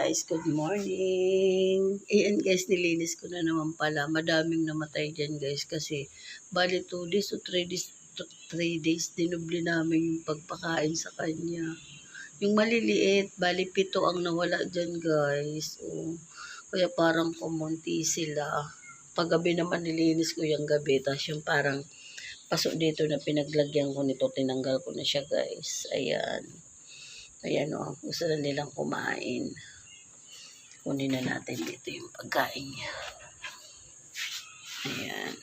guys, good morning. Ayan guys, nilinis ko na naman pala. Madaming namatay dyan guys kasi bali 2 days o 3 days, 3 days dinubli namin yung pagpakain sa kanya. Yung maliliit, bali 7 ang nawala dyan guys. O, kaya parang kumunti sila. Paggabi naman nilinis ko yung gabi. Tapos yung parang pasok dito na pinaglagyan ko nito, tinanggal ko na siya guys. Ayan. Ayan o, gusto na nilang kumain. Kunin na natin dito yung pagkain niya. Ayan.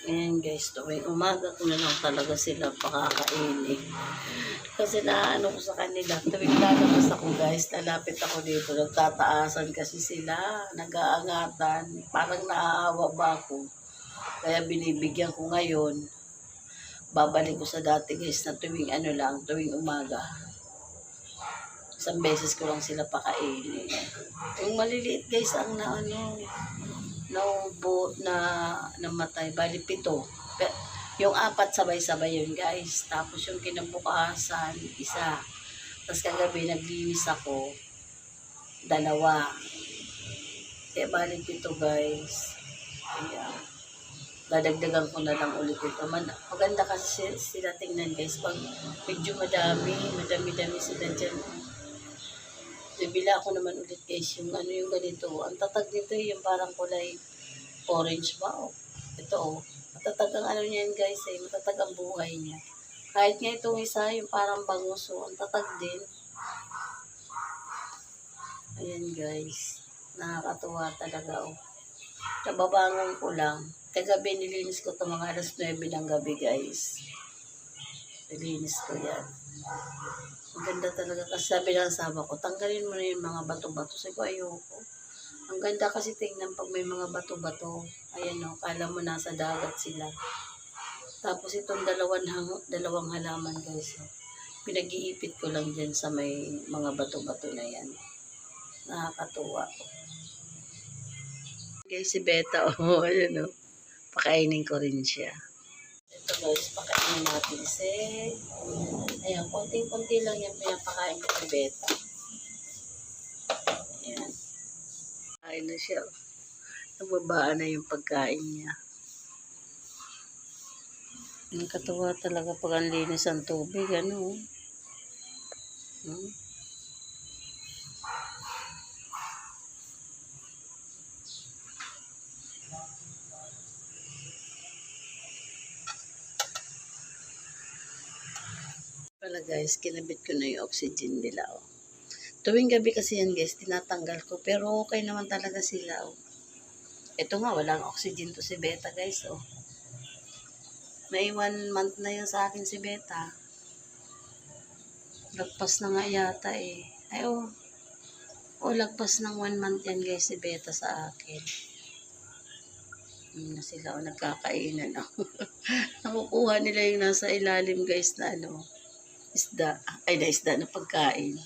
Ayan guys, tuwing umaga ko na lang talaga sila pakakainin. Kasi naano ko sa kanila, tuwing lalabas ako guys, lalapit ako dito, nagtataasan kasi sila, nag-aangatan, parang naaawa ba ako. Kaya binibigyan ko ngayon, babalik ko sa dati guys na tuwing ano lang, tuwing umaga. Isang beses ko lang sila pakainin. Yung maliliit guys ang naubo na namatay, bali 7. Yung 4 sabay-sabay yun guys. Tapos yung kinabukasan, 1. Tapos kagabi naglinis ako, 2. Kaya bali 7 guys. Kaya dadagdagan ko na lang ulit ito. Maganda kasi sila tingnan guys. Pag medyo madami-dami sila dyan. Nabila ako naman ulit guys yung yung ganito. Ang tatag nito yung parang kulay orange ba? Oh. Ito oh. Matatag ang niyan guys eh. Matatag ang buhay niya. Kahit nga itong isa yung parang bangus. So, ang tatag din. Ayan guys. Nakakatuwa talaga oh. Nababangon ko lang. Kagabi nilinis ko ito mga alas 9 ng gabi guys. Nilinis ko yan. Ang ganda talaga kasi sabi ng asawa ko, tanggalin mo na yung mga bato-bato. Sabi ko, ayoko. Ang ganda kasi tingnan pag may mga bato-bato. Ayan o, kala mo nasa dagat sila. Tapos itong dalawang halaman guys. Pinag-iipit ko lang dyan sa may mga bato-bato na yan. Nakakatuwa. Guys, si Beta, oh, ayan o. Pakainin ko rin siya. Ito guys, pakainin natin si... Ayan, konting-konti lang yung pinapakain ko si Beta. Ayan. Kain na siya. Nababaan na yung pagkain niya. Nakakatuwa talaga pag ang linis ang tubig, ano. Pala guys, kinabit ko na yung oxygen nila. Oh. Tuwing gabi kasi yan guys, tinatanggal ko. Pero okay naman talaga sila. Oh. Ito nga, walang oxygen to si Beta guys. Oh. May 1 month na yun sa akin si Beta. Lagpas na nga yata eh. Ay oh. Oh, lagpas ng 1 month yan guys si Beta sa akin. Na sila oh, nagkakainan. Oh. Nakukuha nila yung nasa ilalim guys na ano. Isda. Ay, na isda na pagkain.